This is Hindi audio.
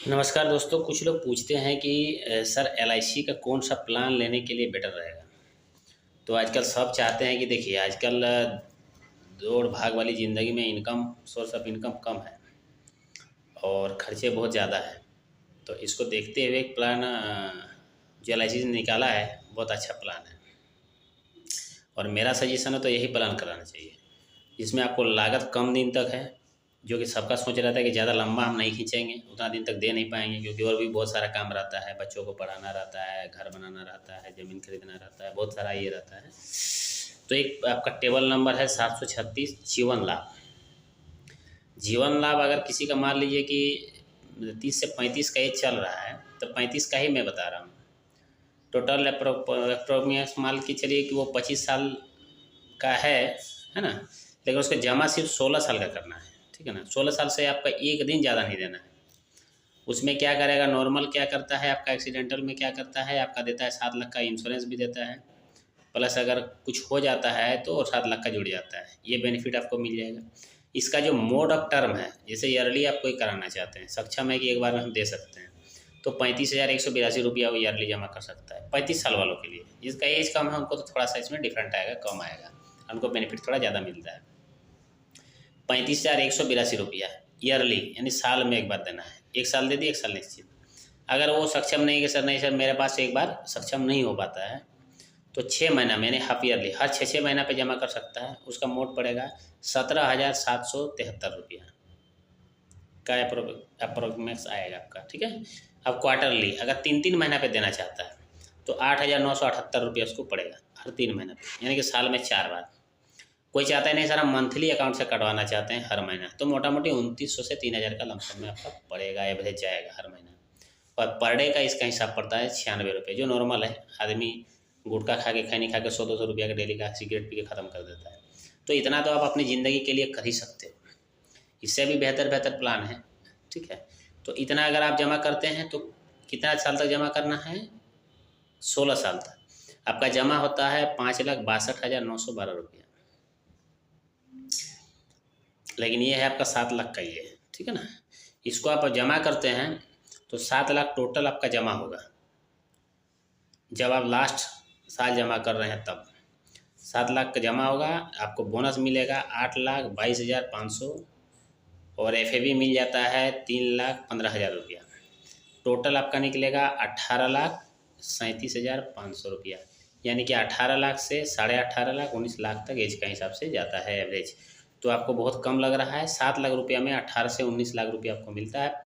नमस्कार दोस्तों। कुछ लोग पूछते हैं कि सर एलआईसी का कौन सा प्लान लेने के लिए बेटर रहेगा। तो आजकल सब चाहते हैं कि देखिए आजकल दौड़ भाग वाली ज़िंदगी में इनकम सोर्स ऑफ इनकम कम है और खर्चे बहुत ज़्यादा हैं। तो इसको देखते हुए एक प्लान जो एलआईसी ने निकाला है बहुत अच्छा प्लान है और मेरा सजेशन है तो यही प्लान कराना चाहिए, जिसमें आपको लागत कम दिन तक है। जो कि सबका सोच रहता है कि ज़्यादा लंबा हम नहीं खींचेंगे, उतना दिन तक दे नहीं पाएंगे, क्योंकि और भी बहुत सारा काम रहता है, बच्चों को पढ़ाना रहता है, घर बनाना रहता है, ज़मीन खरीदना रहता है, बहुत सारा ये रहता है। तो एक आपका टेबल नंबर है 736 जीवन लाभ। जीवन लाभ अगर किसी का मान लीजिए कि 30 से 35 का एज चल रहा है, तो 35 का ही मैं बता रहा हूँ। टोटल अप्रोक्स मान के चलिए कि वो 25 साल का है ना, लेकिन उसका जमा सिर्फ 16 साल का करना है। ठीक है ना, 16 साल से आपका एक दिन ज़्यादा नहीं देना है। उसमें क्या करेगा, नॉर्मल क्या करता है आपका, एक्सीडेंटल में क्या करता है आपका, देता है 7 लाख का इंश्योरेंस भी देता है, प्लस अगर कुछ हो जाता है तो 7 लाख का जुड़ जाता है। ये बेनिफिट आपको मिल जाएगा। इसका जो मोड ऑफ टर्म है, जैसे ईयरली आप कोई कराना चाहते हैं, सक्षम है कि एक बार में हम दे सकते हैं, तो 35,182 रुपया वो ईयरली जमा कर सकता है 35 साल वालों के लिए। जिसका एज कम है उनको तो थोड़ा सा इसमें डिफरेंट आएगा, कम आएगा, उनको बेनिफिट थोड़ा ज़्यादा मिलता है। 35,182 रुपया ईयरली, यानी साल में एक बार देना है। एक साल दे दिए, एक साल निश्चित। अगर वो सक्षम नहीं कि सर नहीं सर मेरे पास एक बार सक्षम नहीं हो पाता है, तो 6 महीना मैंने हाफ ईयरली हर 6 महीना पे जमा कर सकता है। उसका मोड पड़ेगा 17,773 रुपया का अप्रोक्स आएगा आपका। ठीक है। अब क्वार्टरली अगर 3 महीना पे देना चाहता है तो 8,978 रुपया उसको पड़ेगा हर 3 महीना पे, यानी कि साल में 4 बार। कोई चाहता है नहीं सर हम मंथली अकाउंट से कटवाना चाहते हैं हर महीना, तो मोटा मोटी 2900 से 3,000 का लमसम में आपका पड़ेगा, एवरेज जाएगा हर महीना। और पर डे का इसका हिसाब पड़ता है 96 रुपये, जो नॉर्मल है। आदमी गुटखा खा के खैनी खा के 100-200 रुपया का डेली का सिगरेट पी के ख़त्म कर देता है। तो इतना तो आप अपनी ज़िंदगी के लिए कर ही सकते हो। इससे भी बेहतर प्लान है। ठीक है। तो इतना अगर आप जमा करते हैं तो कितना साल तक जमा करना है, 16 साल तक। आपका जमा होता है 5,62,912 रुपया, लेकिन ये है आपका 7 लाख का ये है। ठीक है ना। इसको आप जमा करते हैं तो 7 लाख टोटल आपका जमा होगा। जब आप लास्ट साल जमा कर रहे हैं तब 7 लाख का जमा होगा। आपको बोनस मिलेगा 8,22,500 और एफ मिल जाता है 3,15,000 रुपया। टोटल आपका निकलेगा 18,37,500 रुपया, यानी कि 18 लाख से 18.5 लाख 19 लाख तक एज का हिसाब से जाता है एवरेज। तो आपको बहुत कम लग रहा है। 7 लाख रुपया में 18 से 19 लाख रुपया आपको मिलता है।